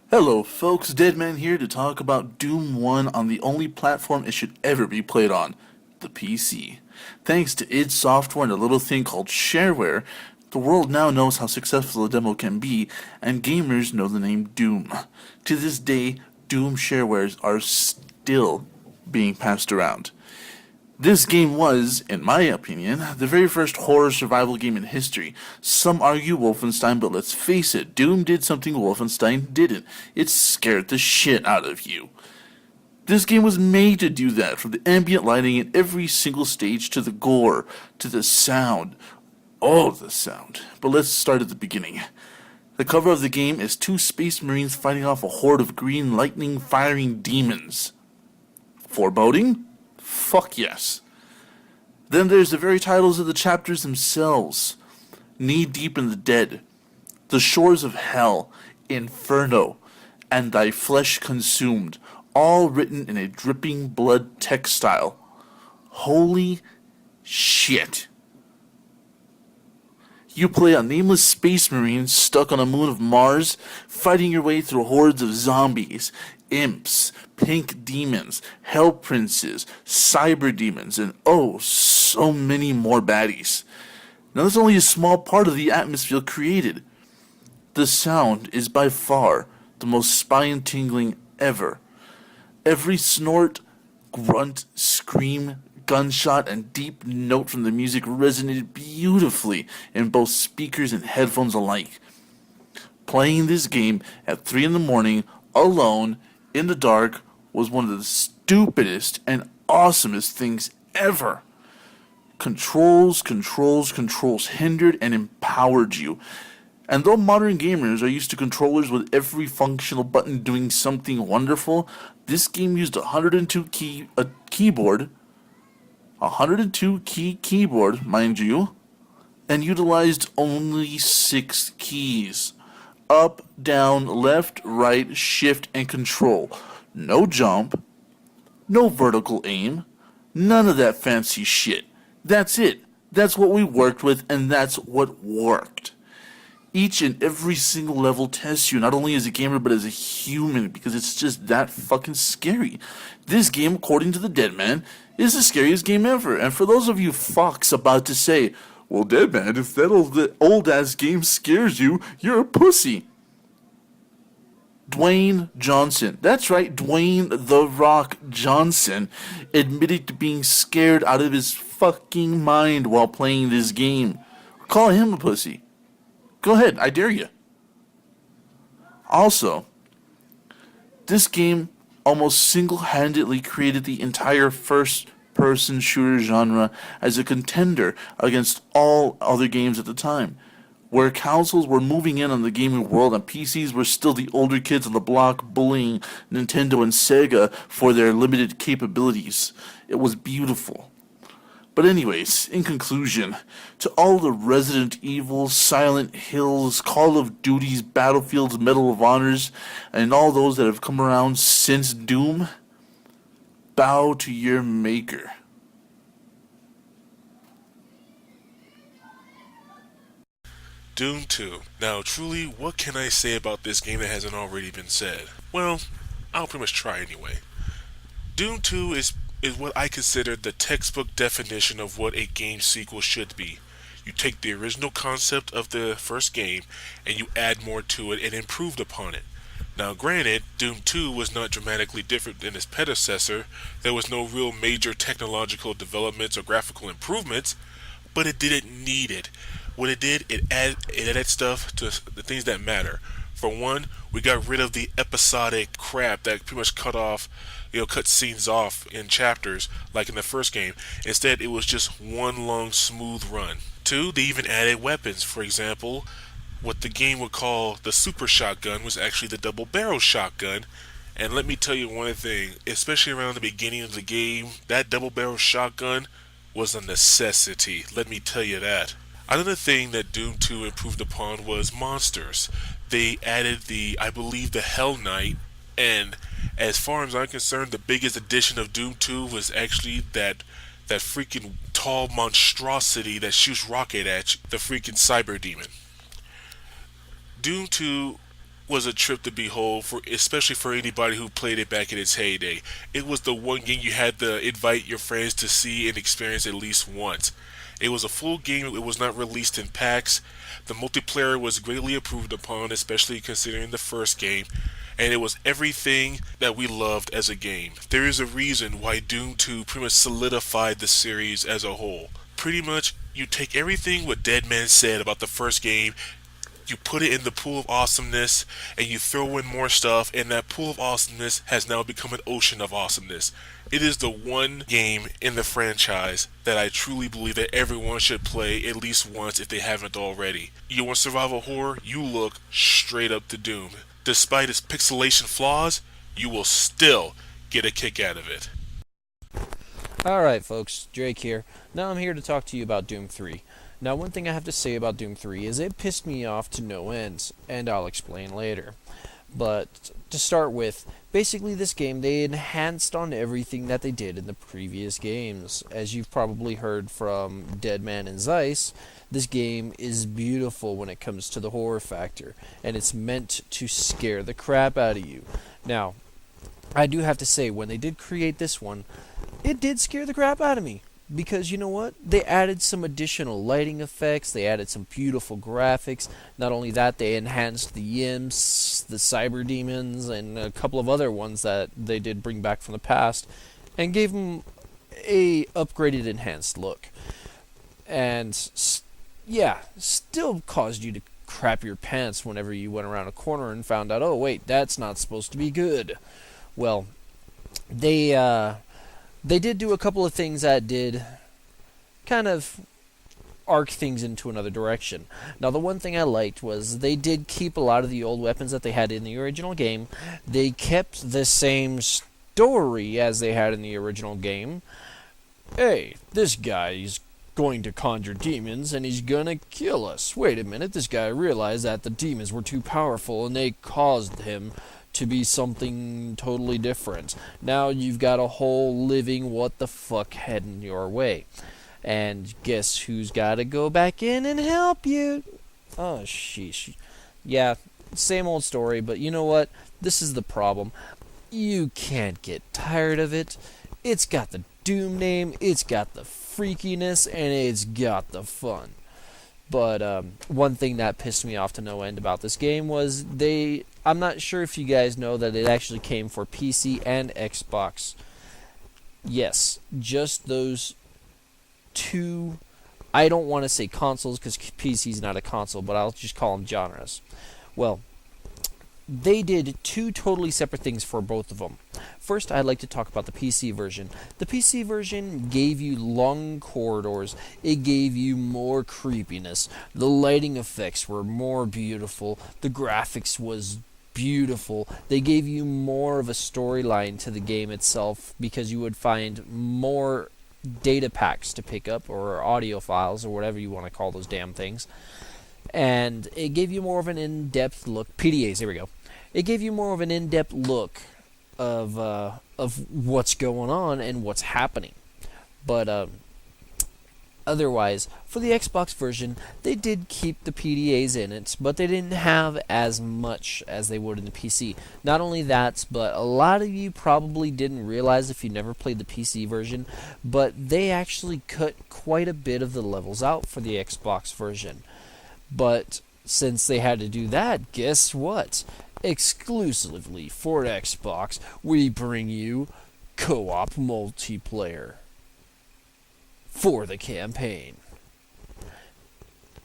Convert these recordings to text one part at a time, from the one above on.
Hello folks, Deadman here to talk about Doom 1 on the only platform it should ever be played on, the PC. Thanks to id Software and a little thing called shareware, the world now knows how successful a demo can be, and gamers know the name Doom. To this day, Doom sharewares are still being passed around. This game was, in my opinion, the very first horror survival game in history. Some argue Wolfenstein, but let's face it, Doom did something Wolfenstein didn't. It scared the shit out of you. This game was made to do that, from the ambient lighting in every single stage to the gore, to the sound. All the sound. But let's start at the beginning. The cover of the game is two space marines fighting off a horde of green lightning firing demons. Foreboding? Fuck yes. Then there's the very titles of the chapters themselves. Knee Deep in the Dead, The Shores of Hell, Inferno, and Thy Flesh Consumed, all written in a dripping blood text style. Holy shit. You play a nameless space marine stuck on a moon of Mars, fighting your way through hordes of zombies, imps, pink demons, hell princes, cyber demons, and oh, so many more baddies. Now, that's only a small part of the atmosphere created. The sound is by far the most spine-tingling ever. Every snort, grunt, scream, gunshot, and deep note from the music resonated beautifully in both speakers and headphones alike. Playing this game at 3 in the morning, alone, in the dark, was one of the stupidest and awesomest things ever. Controls hindered and empowered you. And though modern gamers are used to controllers with every functional button doing something wonderful, this game used a 102 key keyboard, mind you, and utilized only 6 keys. Up, down, left, right, shift, and control. No jump, no vertical aim, none of that fancy shit. That's it. That's what we worked with, and that's what worked. Each and every single level tests you not only as a gamer but as a human because it's just that fucking scary. This game, according to the Deadman, is the scariest game ever. And for those of you fucks about to say, well, Deadman, if that old ass game scares you, you're a pussy. Dwayne Johnson. That's right, Dwayne The Rock Johnson admitted to being scared out of his fucking mind while playing this game. Call him a pussy. Go ahead, I dare you. Also, this game almost single-handedly created the entire first-person shooter genre as a contender against all other games at the time. Where consoles were moving in on the gaming world and PCs were still the older kids on the block bullying Nintendo and Sega for their limited capabilities. It was beautiful. But anyways, in conclusion, to all the Resident Evil, Silent Hills, Call of Duties, Battlefields, Medal of Honors, and all those that have come around since Doom, bow to your maker. Doom 2. Now, truly, what can I say about this game that hasn't already been said? Well, I'll pretty much try anyway. Doom 2 is what I consider the textbook definition of what a game sequel should be. You take the original concept of the first game and you add more to it and improved upon it. Now, granted, Doom 2 was not dramatically different than its predecessor. There was no real major technological developments or graphical improvements, but it didn't need it. What it did, it added stuff to the things that matter. For one, we got rid of the episodic crap that pretty much cut scenes off in chapters like in the first game. Instead, it was just one long smooth run. Two, they even added weapons. For example, what the game would call the super shotgun was actually the double barrel shotgun. And let me tell you one thing, especially around the beginning of the game, that double barrel shotgun was a necessity. Let me tell you that. Another thing that Doom 2 improved upon was monsters. They added I believe, the Hell Knight, and as far as I'm concerned, the biggest addition of Doom 2 was actually that freaking tall monstrosity that shoots rocket at you, the freaking Cyber Demon. Doom 2 was a trip to behold for especially for anybody who played it back in its heyday. It was the one game you had to invite your friends to see and experience at least once. It was a full game, it was not released in packs. The multiplayer was greatly improved upon, especially considering the first game, and it was everything that we loved as a game. There is a reason why Doom 2 pretty much solidified the series as a whole. Pretty much, you take everything what Deadman said about the first game, you put it in the pool of awesomeness, and you throw in more stuff, and that pool of awesomeness has now become an ocean of awesomeness. It is the one game in the franchise that I truly believe that everyone should play at least once if they haven't already. You want survival horror? You look straight up to Doom. Despite its pixelation flaws, you will still get a kick out of it. Alright folks, Drake here. Now I'm here to talk to you about Doom 3. Now one thing I have to say about Doom 3 is it pissed me off to no end, and I'll explain later. But to start with, basically this game, they enhanced on everything that they did in the previous games. As you've probably heard from Deadman and Zeiss, this game is beautiful when it comes to the horror factor, and it's meant to scare the crap out of you. Now, I do have to say, when they did create this one, it did scare the crap out of me. Because you know what? They added some additional lighting effects, they added some beautiful graphics. Not only that, they enhanced the imps, the cyber demons, and a couple of other ones that they did bring back from the past, and gave them a upgraded, enhanced look. And yeah, still caused you to crap your pants whenever you went around a corner and found out, oh wait, that's not supposed to be good. Well, they did do a couple of things that did kind of arc things into another direction. Now, the one thing I liked was they did keep a lot of the old weapons that they had in the original game. They kept the same story as they had in the original game. Hey, this guy's going to conjure demons and he's gonna kill us. Wait a minute, this guy realized that the demons were too powerful and they caused him to be something totally different. Now you've got a whole living what the fuck heading your way. And guess who's got to go back in and help you? Oh, sheesh. Yeah, same old story, but you know what? This is the problem. You can't get tired of it. It's got the Doom name, it's got the freakiness, and it's got the fun. But one thing that pissed me off to no end about this game was I'm not sure if you guys know that it actually came for PC and Xbox. Yes, just those two. I don't want to say consoles because PC's not a console, but I'll just call them genres. Well, they did two totally separate things for both of them. First, I'd like to talk about the PC version. The PC version gave you long corridors. It gave you more creepiness. The lighting effects were more beautiful. The graphics was beautiful. They gave you more of a storyline to the game itself because you would find more data packs to pick up, or audio files, or whatever you want to call those damn things. And it gave you more of an in-depth look. PDAs, there we go. It gave you more of an in-depth look of what's going on and what's happening. But otherwise, for the Xbox version, they did keep the PDAs in it, but they didn't have as much as they would in the PC. Not only that, but a lot of you probably didn't realize if you never played the PC version, but they actually cut quite a bit of the levels out for the Xbox version. But since they had to do that, guess what? Exclusively for Xbox, we bring you co-op multiplayer for the campaign.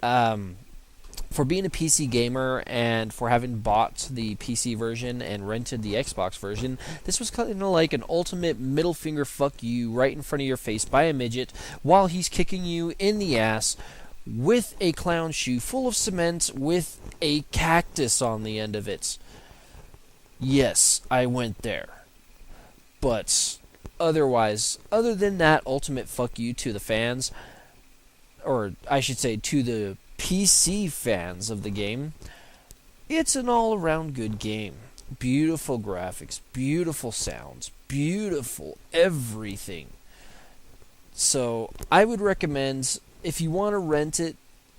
For being a PC gamer and for having bought the PC version and rented the Xbox version, this was kind of like an ultimate middle finger fuck you right in front of your face by a midget while he's kicking you in the ass with a clown shoe full of cement with a cactus on the end of it. Yes, I went there. But otherwise, other than that ultimate fuck you to the fans, or I should say to the PC fans of the game, it's an all-around good game. Beautiful graphics, beautiful sounds, beautiful everything. So I would recommend, if you want to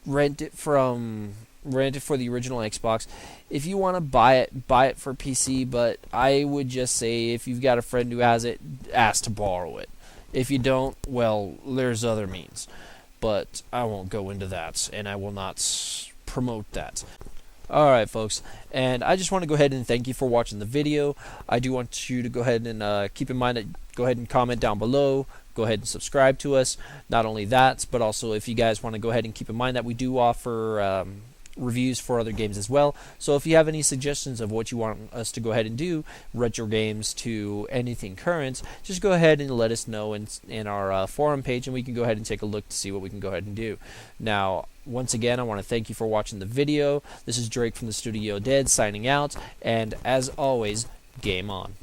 rent it from rent it for the original Xbox. If you want to buy it for PC, but I would just say if you've got a friend who has it, ask to borrow it. If you don't, well, there's other means. But I won't go into that, and I will not promote that. Alright, folks, and I just want to go ahead and thank you for watching the video. I do want you to go ahead and keep in mind that go ahead and comment down below. Go ahead and subscribe to us. Not only that, but also if you guys want to go ahead and keep in mind that we do offer reviews for other games as well. So if you have any suggestions of what you want us to go ahead and do, retro games to anything current, just go ahead and let us know in our forum page, and we can go ahead and take a look to see what we can go ahead and do. Now, once again, I want to thank you for watching the video. This is Drake from the Studio Dead signing out, and as always, game on.